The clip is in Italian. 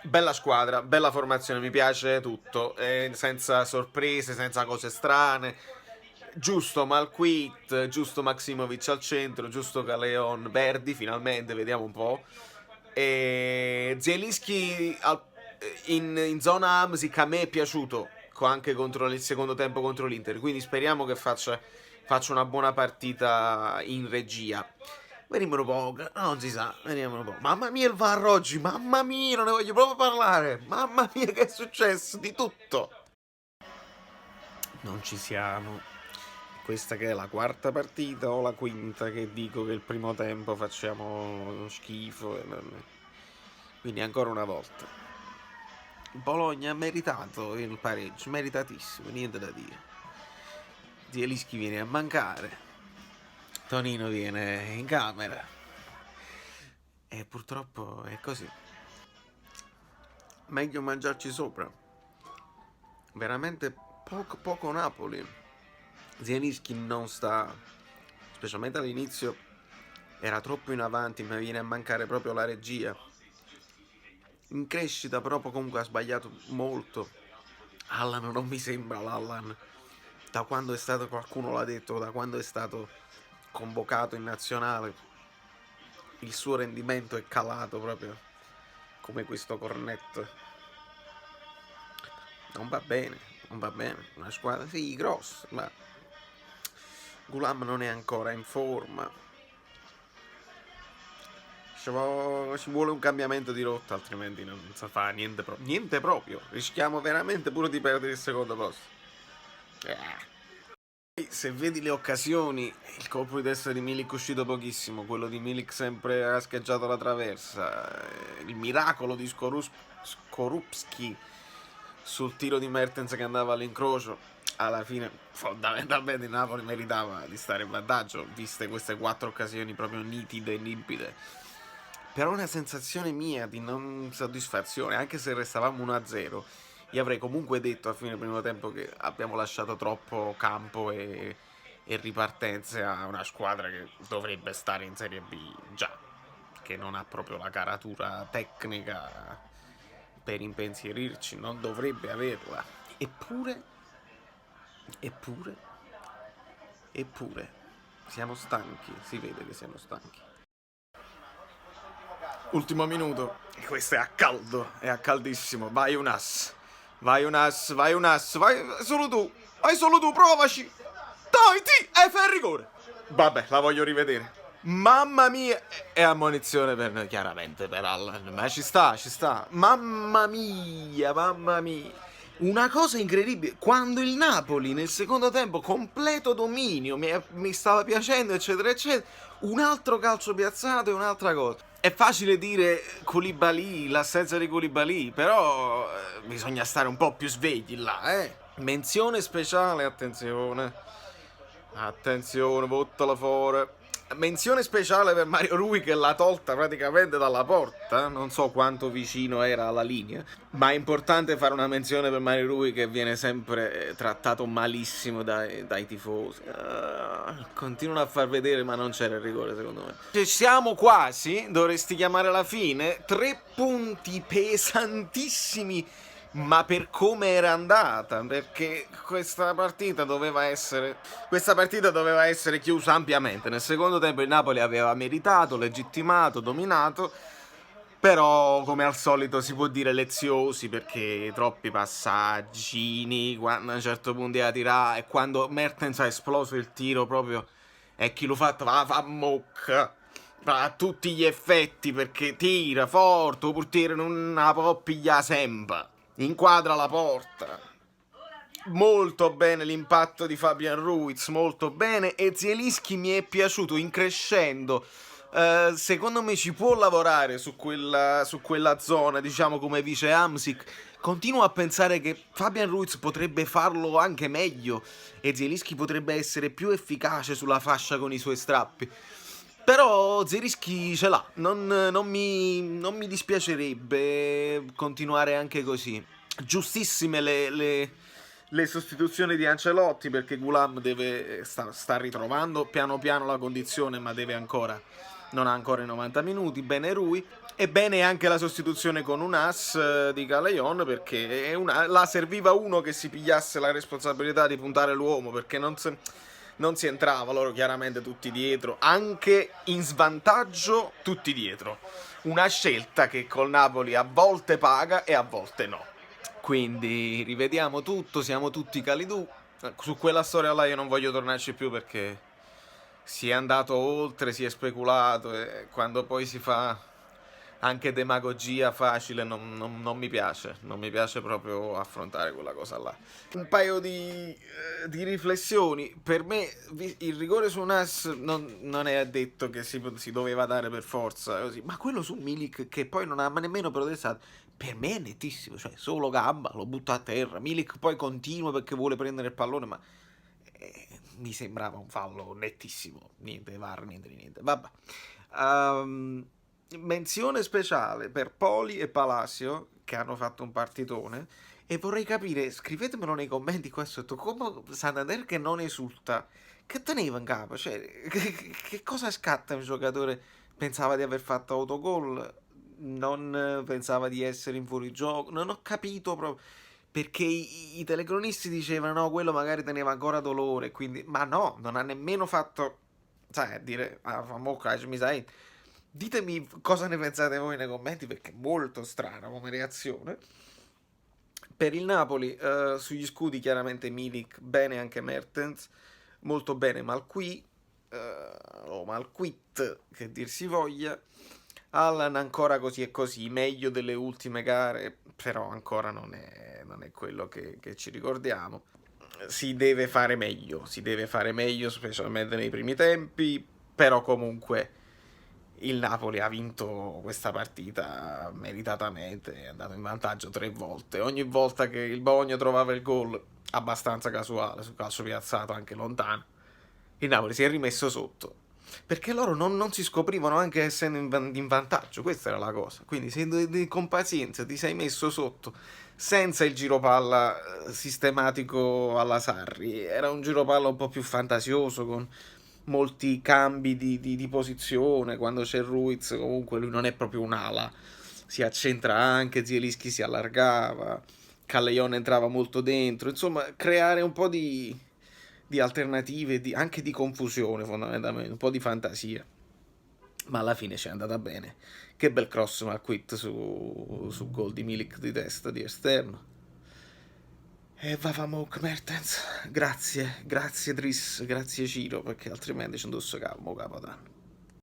Bella squadra, bella formazione, mi piace tutto, senza sorprese, senza cose strane. Giusto Malquit, giusto Maximovic al centro, giusto Caleon, Verdi, finalmente, vediamo un po'. E Zielinski in zona Amsic a me è piaciuto, anche contro il secondo tempo contro l'Inter, quindi speriamo che faccia una buona partita in regia. Vediamo un po', non si sa, vediamo un po'. Mamma mia il VAR oggi, mamma mia, non ne voglio proprio parlare. Mamma mia che è successo, di tutto. Non ci siamo. Questa che è la quarta partita o la quinta che dico che il primo tempo facciamo schifo. Quindi ancora una volta. Bologna ha meritato il pareggio, meritatissimo, niente da dire. Zielinski viene a mancare. Tonino viene in camera. E purtroppo è così. Meglio mangiarci sopra. Veramente poco Napoli. Zielinski non sta, specialmente all'inizio, era troppo in avanti, ma viene a mancare proprio la regia. In crescita però comunque ha sbagliato molto. Allan non mi sembra l'Allan. Da quando è stato, qualcuno l'ha detto, da quando è stato convocato in nazionale, il suo rendimento è calato proprio come questo cornetto. Non va bene, non va bene. Una squadra, sì, grossa, ma Gulam non è ancora in forma. Ci vuole un cambiamento di rotta, altrimenti non si fa niente, niente proprio. Rischiamo veramente pure di perdere il secondo posto. Se vedi le occasioni, il colpo di testa di Milik è uscito pochissimo, quello di Milik sempre ha scheggiato la traversa, il miracolo di Skorupski sul tiro di Mertens che andava all'incrocio, alla fine fondamentalmente il Napoli meritava di stare in vantaggio, viste queste 4 occasioni proprio nitide e limpide. Però una sensazione mia di non soddisfazione, anche se restavamo 1-0, io avrei comunque detto a fine primo tempo che abbiamo lasciato troppo campo e ripartenze a una squadra che dovrebbe stare in Serie B già, che non ha proprio la caratura tecnica per impensierirci, non dovrebbe averla. Eppure, siamo stanchi, si vede che siamo stanchi. Ultimo minuto, questo è a caldo, è a caldissimo, vai vai vai solo tu, provaci, dai, fa il rigore. Vabbè, la voglio rivedere. Mamma mia, è ammonizione chiaramente per Allan, ma ci sta. Mamma mia. Una cosa incredibile, quando il Napoli nel secondo tempo completo dominio, mi stava piacendo, eccetera, eccetera, un altro calcio piazzato e un'altra cosa. È facile dire Koulibaly, l'assenza di Koulibaly, però bisogna stare un po' più svegli là, Menzione speciale, attenzione, buttala fuori. Menzione speciale per Mario Rui che l'ha tolta praticamente dalla porta, non so quanto vicino era alla linea, ma è importante fare una menzione per Mario Rui che viene sempre trattato malissimo dai tifosi. Continuano a far vedere ma non c'era il rigore secondo me. Ci siamo quasi, dovresti chiamare la fine, 3 punti pesantissimi. Ma per come era andata, perché questa partita doveva essere chiusa ampiamente. Nel secondo tempo il Napoli aveva meritato, legittimato, dominato, però come al solito si può dire leziosi perché troppi passaggini, quando a un certo punto era tirare e quando Mertens ha esploso il tiro proprio e chi lo fatto fa mocca. A tutti gli effetti perché tira forte, il portiere non la può pigliare sempre. Inquadra la porta. Molto bene l'impatto di Fabian Ruiz, molto bene. E Zielinski mi è piaciuto in crescendo. Secondo me ci può lavorare su quella zona, diciamo come vice Hamsik. Continuo a pensare che Fabian Ruiz potrebbe farlo anche meglio e Zielinski potrebbe essere più efficace sulla fascia con i suoi strappi. Però Zielinski ce l'ha, non mi dispiacerebbe continuare anche così. Giustissime le sostituzioni di Ancelotti perché Gulam sta ritrovando piano piano la condizione ma non ha ancora i 90 minuti. Bene Rui E bene anche la sostituzione con un as di Calejon, perché la serviva uno che si pigliasse la responsabilità di puntare l'uomo, perché non si entrava, loro chiaramente tutti dietro, anche in svantaggio tutti dietro. Una scelta che col Napoli a volte paga e a volte no. Quindi rivediamo tutto, siamo tutti Calidù. Su quella storia là io non voglio tornarci più, perché si è andato oltre, si è speculato, e quando poi si fa anche demagogia facile non mi piace, non mi piace proprio affrontare quella cosa là. Un paio di riflessioni. Per me il rigore su Nas non è detto che si doveva dare per forza, così. Ma quello su Milik, che poi non ha nemmeno protestato, per me è nettissimo, cioè solo gamba, lo butta a terra. Milik poi continua perché vuole prendere il pallone, ma mi sembrava un fallo nettissimo. Niente VAR, niente di niente. Vabbè. Menzione speciale per Poli e Palacio, che hanno fatto un partitone, e vorrei capire, scrivetemelo nei commenti qua sotto, come Santander che non esulta, che teneva in capo, cioè, che cosa scatta un giocatore? Pensava di aver fatto autogol, non pensava di essere in fuorigioco, non ho capito proprio, perché i telecronisti dicevano no, quello magari teneva ancora dolore, quindi, ma no, non ha nemmeno fatto, sai, a dire, mi sai. Ditemi cosa ne pensate voi nei commenti, perché è molto strana come reazione. Per il Napoli, sugli scudi chiaramente Milik, bene anche Mertens, molto bene Malqui, o Malquit, che dir si voglia. Allan ancora così e così, meglio delle ultime gare, però ancora non è quello che ci ricordiamo. Si deve fare meglio, specialmente nei primi tempi, però comunque il Napoli ha vinto questa partita meritatamente, è andato in vantaggio 3 volte. Ogni volta che il Bologna trovava il gol, abbastanza casuale, sul calcio piazzato anche lontano, il Napoli si è rimesso sotto. Perché loro non si scoprivano anche essendo in vantaggio, questa era la cosa. Quindi se con pazienza ti sei messo sotto senza il giropalla sistematico alla Sarri, era un giropalla un po' più fantasioso, con molti cambi di posizione. Quando c'è Ruiz, comunque lui non è proprio un'ala, si accentra anche, Zielinski si allargava, Callejon entrava molto dentro, insomma creare un po' di alternative, anche di confusione fondamentalmente, un po' di fantasia. Ma alla fine ci è andata bene. Che bel cross Malquit su gol di Milik di testa di esterno. E Vavamok Mertens, grazie Driss, grazie Ciro, perché altrimenti ci non so capo, capodanno.